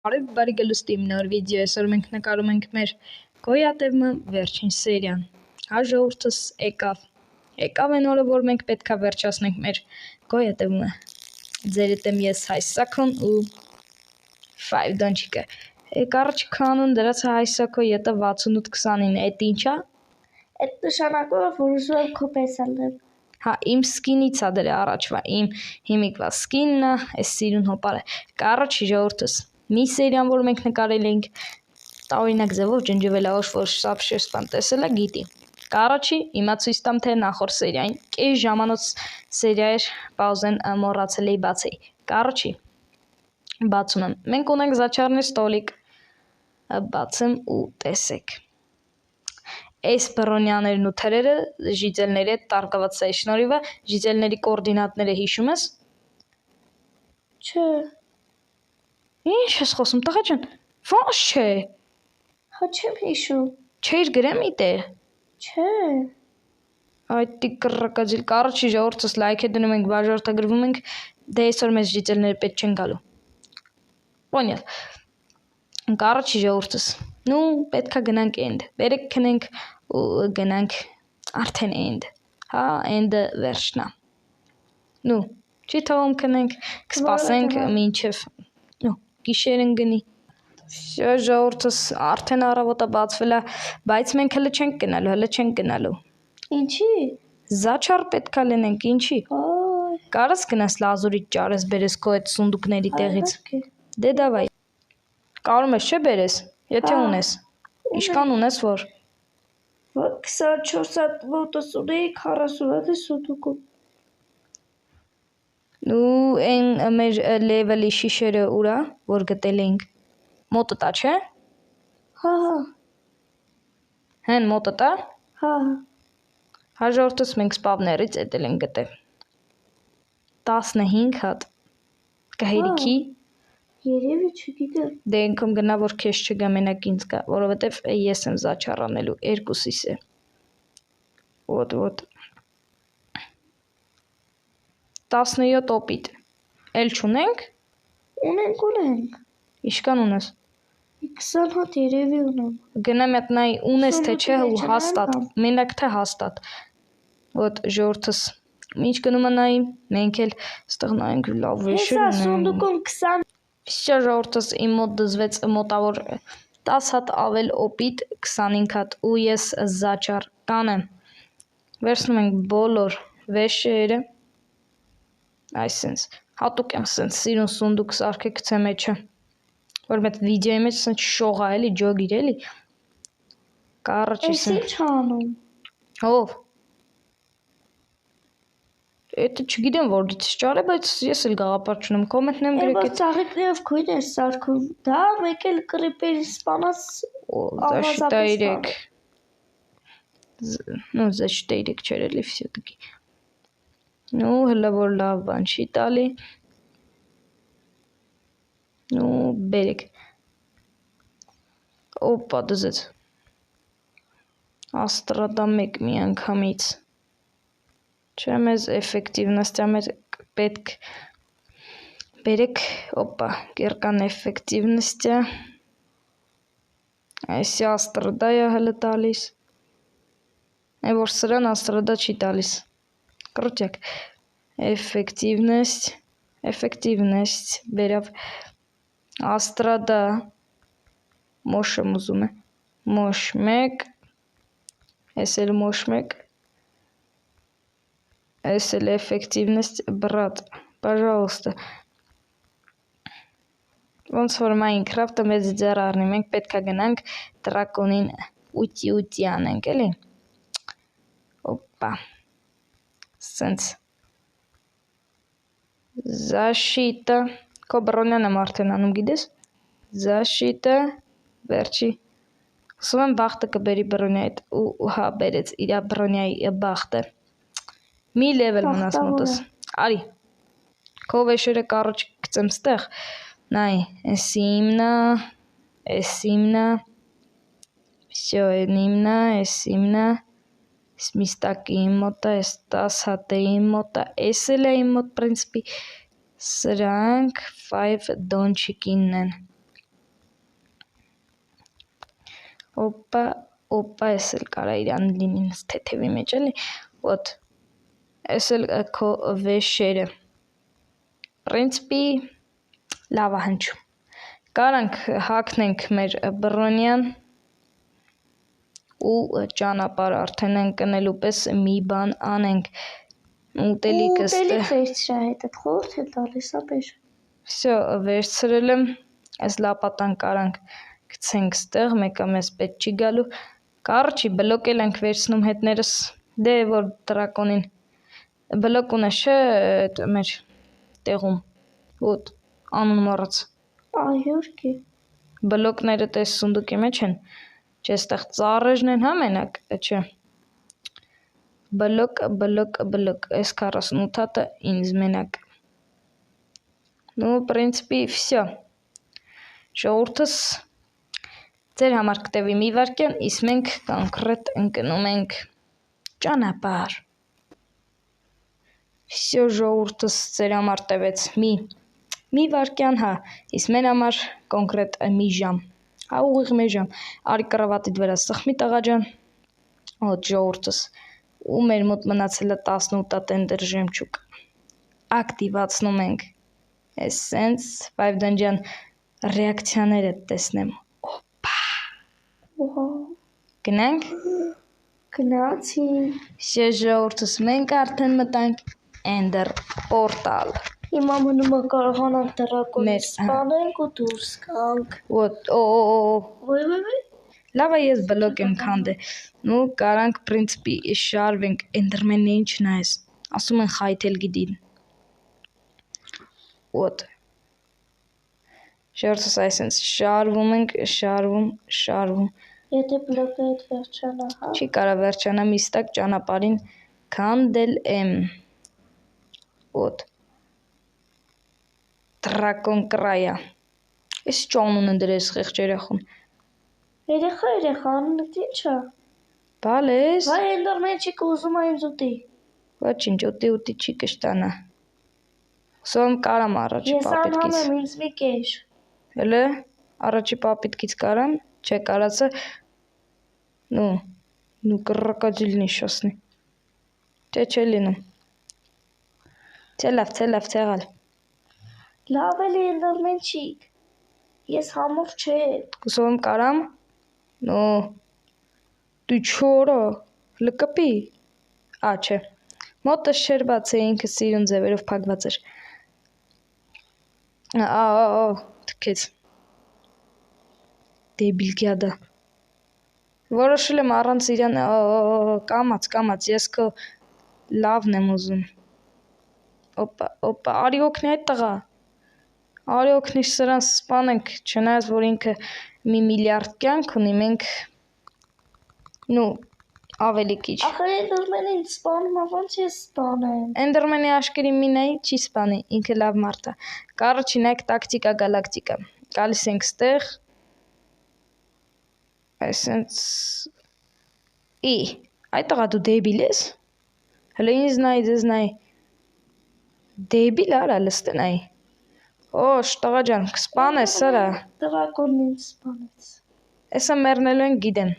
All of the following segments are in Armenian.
Բարև բարի գլուստի իմ նոր վիդեո, այսօր մենք նկարում ենք մեր գոյատևմը վերջին սերիան, ժողովուրդս եկավ այն օրը, որ մենք պետք է վերջացնենք մեր գոյատևմը, ձեր հետ եմ ես Հայսակոն ու Five Դոնչիկը, առաջի կանոն դրած Հայսակո ետը 6829, էդ ինչա? Այդ նշանակում է, որ ուզում եմ քո պես ալեմ։ Հա, իմ սկինից է դրե առաջվա, իմ հիմիկվա սկինն է, այս սիրուն հոպարը, կարոչի ժողովուրդս, մի սերիան, որ մենք նկարել ենք, տարօրինակ ձևով ջնջվել է, որ շապ-շես բան տեսել է, գիտի։ Կարոչի, հիմա ցույց տամ, թե նախորդ սերիային, կես ժամանոց սերիա էր, պաուզեն մոռացել էի բացեի։ Կարոչի, բացում եմ, մենք ունենք զաչարներ ստոլիկ, բացեմ ու տեսեք։ Այս բրոնյաներն ու թրերը ժիծելների հետ տարկված սայի շնորհիվ է, ժիծելների կոորդինատները հիշում ես։ Չէ։ Ինչ ես խոսում, տղա ջան, ո՞նց չէ։ Հա չեմ հիշում։ Չէիր գրեմ իտեղ։ Չէ։ Այդ տիկրակաջիլ կարոչի ժողովուրդս լայք է դնում ենք, բաժարտագրվում ենք, դե այսօր մեզ ժիծելները պետք չեն գալու։ Պոնյալ։ Կարոչի ժողովուրդս, նու պետք է գնանք end, բերեք քնենք ու գնանք արդեն end, հա, endը վերջնա, նու, չի թվում քնենք, կսպասենք մինչև, նու, գիշերն գնի, ժողովուրդս արդեն առավոտը բացվել է, բայց մենք հլը չենք գնալու, Ինչի։ Զաչար պետք է լինենք, ինչի, կարաս գնաս լազուրից ճարես բերես քո այդ սունդուկների տեղից, դե դավայ, կարում ես չէ բերես, եթե ունես, իշքան ունես որ 24 հատ մոտս ունեի 40 հատ է սունդուկում։ Ու այն մեր լևելի շիշերը ուրա, որ գտել էինք, մոտը տա չէ։ Հա։ Հեն մոտը տա։ Հա։ Հաջորդս մենք սպավներից էտել ենք գտել 15 հատ կհերիքի։ Երևի չգիտեմ։ Դե ինքն գնա որ քեզ չգա մենակ ինձ գա, որովհետև ես եմ զաչար անելու երկուսիս է։ Вот 17 օպիտ։ Էլ չունենք։ Ունենք։ Իշքան ունես։ 20 հատ երևի ունեմ։ Գնամ այդ նայ ունես թե չէ ու հաստատ, մենակ թե հաստատ։ Вот ժողովրդս ինչ գնում է նայի, մենք էլ ստեղ նայենք լավ վեշեր ունենք։ Հեսա սունդուկում 20 Всё ժողովրդս իմ մոտ դզվեց մոտավոր 10 հատ ավել օպիտ 25 հատ ու ես զաչար կանեմ վերցնում ենք բոլոր վեշերը այսպես հատուկ եմ սենց սիրուն սունդուկ սարքե գցե մեջը որ մեծ վիդեոյի մեջ սենց շողա էլի ջոգիր էլի կարոչի ինչ անում ով Էդը չգիտեմ որից ճար է, բայց ես էլ գաղափար չունեմ, կոմենտներում գրեք այդ ծաղիկներով քույն էր սարքում, դա մեկ էլ կրիպերի սպանած защитайрек, ну, защитайрек չէր էլի всё-таки, ну, հլը որ լավ բան չի տալի, ну, բերեք, օպա դզեց, աստրադա մեկ մի անգամից, Չէ մեզ էֆեկտիվնստյա մեր պետք բերեք, օպա, կերկան էֆեկտիվնստյա, այսի աստրադա է հլը տալիս, է որ սրան աստրադա չի տալիս, կրուտյակ, էֆեկտիվնեստ, բերավ, աստրադա, մոշը մուզում է, մոշ մեկ, ես էլ մոշ մեկ, Если эффективность, брат, пожалуйста. Ոնց որ Minecraft-ը մեծ ձեռ առնի, մենք պետք է գնանք դրակոնին ուտի անենք, էլի։ Օպա։ Սենց։ Защита։ Քո բրոնյան եմ արդեն անում, գիտես։ Защита, վերջի։ Ասում եմ բախտը կբերի բրոնյայիդ ու հա բերեց իր բրոնյայի բախտը։ Մի լևել մնաց մոտս, արի, քո վեշերը կարոչ գծեմ ստեղ, նայ, ես իմնա, всё, իմնա, ես միստակի իմ մոտա, ես 10 հատը իմ մոտա, ես էլ իմ մոտ, պրինցպի, սրանք 5 դոնչիկինն են, Օպա, ես էլ կարա իրան լինի թեթևի մեջ էլի, ոտ, ես էլ քո վեշերը, պրինցպի, լավա հնչում, կարանք հակնենք մեր բրոնյան ու ճանապարհ արդեն ընկնելու պես մի բան անենք, ուտելիքը Ուտելիք վերցրա հետդ, խորհուրդ եմ տալիս, ապեր։ Всё, վերցրել եմ, այս լապատան կարանք գցենք ստեղ, մեկը մեզ պետք չի գալու, կարճի բլոկ էլ ենք վերցնում հետներս, դե որ դրակոնին, բլոկ ունես չէ մեր տեղում, ոտ, անուն մոռաց, Իհարկե։ բլոկները տես սունդուկի մեջ են, չէ ստեղ ծառերն են հա մենակ, չէ, բլոկ, այս 48 հատը ինձ մենակ, պրինցպի, всё, ժողովուրդս, ձեր համար կտևի մի վարքյան, իսկ մենք կոնկրետ ընկնում ենք ճանապարհ, всё ժողովուրդս ձեր համար տևեց մի վարքյան, հա, իսկ մեր համար կոնկրետ մի ժամ, հա ուղիղ մի ժամ, արի կռավատիդ վրա սխմի տղա ջան, ոտ ժողովուրդս, ու մեր մոտ մնացել է 18 տենդեր ժեմչուկ, ակտիվացնում ենք, ես սենց 5 ջան ռեակցիաները տեսնեմ, գնանք, Գնացինք, всё ժողովուրդս մենք արդեն մտանք Ender Portal, հիմա մնում է կարողանանք դրակոնին Մեր- սպանենք ու դուրս գանք։ ոտ, Ոյ, լավա ես բլոկ եմ քանդել, կարանք պրինցպի շարվենք, Enderman-ին չնայես, ասում են խայթել գիտին, ոտ, ժողովուրդս այսենց շարվում ենք, շարվում, Եթե բլոկը հետ վերջանա, հա։ չի կարա վերջանա միստակ ճանապարհին քանդել եմ, ոտ, դրակոն կրայա, ես ճանուն են դրես խեղճ երախուն, Երեխա, անունը ինչ է։ բալես, Վայ Էնդերմենչիկը ուզում է ինձ ուտի։ ոչինչ, ուտի չի կշտանա, սոմ կարամ առաջի Ես պապիտքից, անհամ եմ ինձ մի կեր։ հելը, առաջի պապիտքից կարամ, չէ կարացը, նու կռակաջիլ նիշասնի, չէ լինում, լավ, ցեղալ, Լավ էլի Էնդերմենչիկ։ Ես համով չեմ։ Կուսովում կարամ, դու չորա, լկպի, չէ, մոտս չեր բաց է ինքը սիրուն ձևերով պակված էր, թքեց, դեբիլ գյադա, որոշել եմ առանց իրան, կամաց, ես քո լավն եմ ուզում, օպա, արի օգնի այդ տղա, արի օգնիշ սրան սպանենք, չնայած որ ինքը մի միլիարդ կյանք ունի, մենք, ավելի քիչ, Ախր Էնդերմենին սպանում է, ոնց ես սպանեմ։ Էնդերմենի աշկերի մինայի չի սպանի, ինքը լավ մարդ է, կարոջի նայք տակտիկա գալակտիկա, գալիս ենք ստեղ, այսենց, այդ տղա դու դեբիլ ես, հլը ինձ նայ, ձեզ նայ, դեբիլ արա լստենայի, տղա ջան, կսպանես սրա, Դրակոնն ինձ սպանեց։ Էսա մեռնելու են գիտեմ,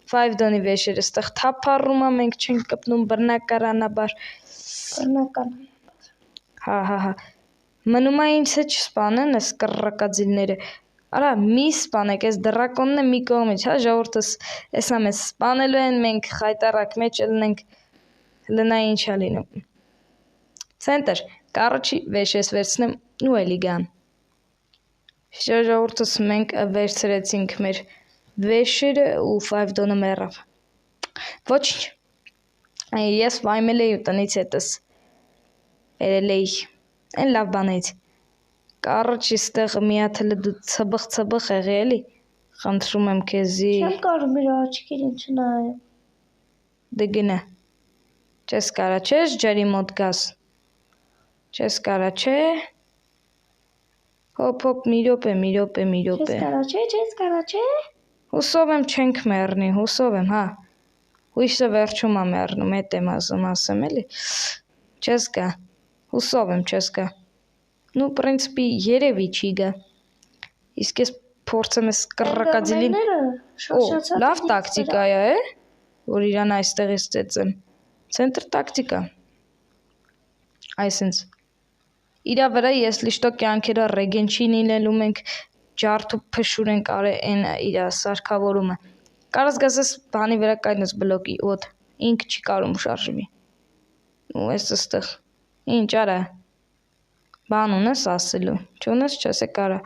5 դոնի վեշերը ստեղ թափառում է, մենք չենք կպնում բռնակարանաբար, հա, մնում է ինձ հետ չսպանեն ես կռակածիլները, արա մի սպանեք, ես դրակոնն է մի կողմից, հա ժողովուրդս, էսա մեզ սպանելու են, մենք խայտարակ մեջ լնենք, լնա ինչա լինում, ցենտր, կարոջի վեշ ես վերցնեմ ու էլի գան, всё ժողովուրդս մենք վերցրեցինք մեր վեշերը ու 5 դոնը մեռավ, ոչինչ, ես վայմել էի ու տնից հետս, երել էի, են լավ բանից, կարոջի ստեղ մի հատ հլը դու ծբխ եղի էլի, խնդրում եմ քեզի, Չեմ կարում իր աչքերին չնայեմ։ դե գնա, չես կարա չես ջրի մոտ գաս, չես կարա չէ, հոպ, մի րոպե, Չես կարա չէ։ հուսով եմ չենք մեռնի, հուսով եմ, հա, հույսը վերջում է մեռնում, էտ եմ ասեմ էլի, չես գա, հուսով եմ չես գա, պրինցպի երևի չի գա, իսկ ես փորձեմ էս կռկածիլին։ Լավ տակտիկա է, որ իրան այստեղից ծեծեմ։ Ցենտր տակտիկա։ Այսինքն իրա վրա ես լիշտո կյանքերը ռեգեն չի լինելու մենք ջարդու փշուր ենք արել այն իրա սարքավորումը։ Կարաս գասես բանի վրա կայնս բլոկի ոտ ինք չի կարում շարժվի։ Ու էս ստեղ ինչ արա։ Բան ունես ասելու։ Չունես չես կարա։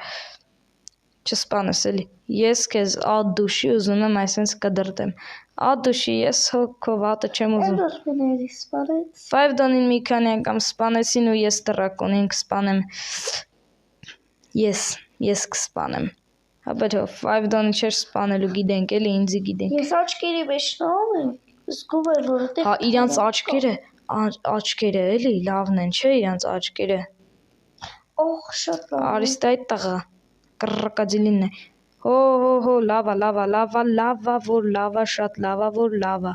Չսպանես էլի։ Ես քեզ ադուշի ուզում եմ այսպես կդրտեմ։ Ադուշի ես քո վատը չեմ ուզում։ Էդորֆիների սպանեց։ 5 դոնին մի քանի անգամ սպանեցին ու ես դրակոնին կսպանեմ։ Ես կսպանեմ։ Հաբեթո 5 դոնի չէր սպանելու գիտենք էլի ինձի գիտենք։ Ես աչքերի մեջ նայում եմ, զգում եմ որ այդտեղ։ Հա իրանց աչքերը էլի լավն են, չէ՞ իրանց աչքերը։ Օհ, շատ լավ։ Արիստայի տղա կռկածիլինն է։ Հո, լավա, շատ լավա։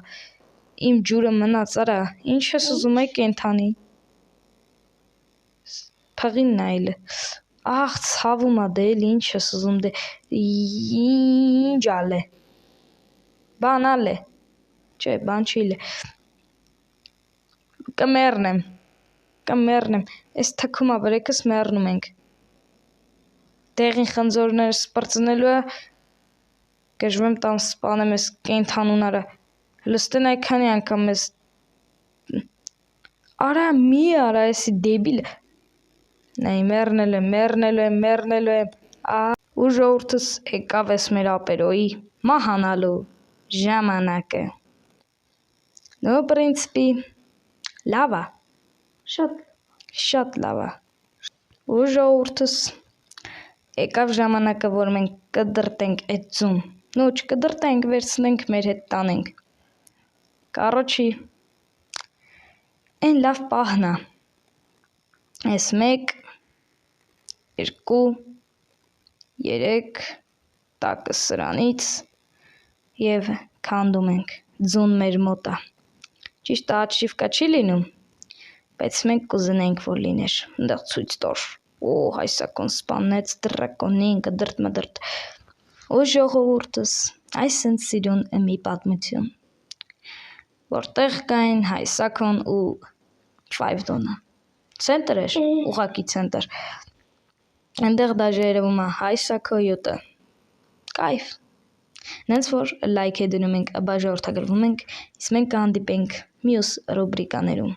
Իմ ջուրը մնաց, արա, ինչ ես ուզում այ կենթանի։ Փղին նայել։ Ահ, ցավում ա դե էլի ինչ ես ուզում դե։ Ինչ ալե։ Բան ալե։ Չէ, բան չի լե։ Կմեռնեմ։ Էս թքում ա վրեքս մեռնում ենք։ Դեղին խնձորները սպրծնելու է գժվեմ տամ սպանեմ ես կենթանունարը լստեն այքանի անգամ ես արա մի արա էսի դեբիլ նայ մեռնելու եմ ու ժողովուրդս եկավ ես մեր ապերոյի մահանալու ժամանակը նո պրինցիպի լավա շատ լավա ու ժողովուրդս եկավ ժամանակը, որ մենք կդրտենք այդ ձուն, նո չկդրտենք, վերցնենք մեր հետ տանենք, կարոչի, են լավ պահնա, ես 1, 2, 3, տակը սրանից և քանդում ենք, ձուն մեր մոտա, ճիշտ աչիվկա չի լինում, բայց մենք կուզենենք, որ լիներ, ընդեղ ցույց տոր, հայսակոն սպանեց դրակոնին կդրտ ու ժողովուրդս այսինքն սիրուն մի պատմություն որտեղ կային հայսակոն ու 5 դոնը ցենտր էր ուղակի ցենտր այնտեղ դաժե երևում է հայսակո 7-ը կայֆ նենց որ լայք է դնում ենք բաժանորդագրվում ենք իսկ մենք կհանդիպենք մյուս ռուբրիկաներում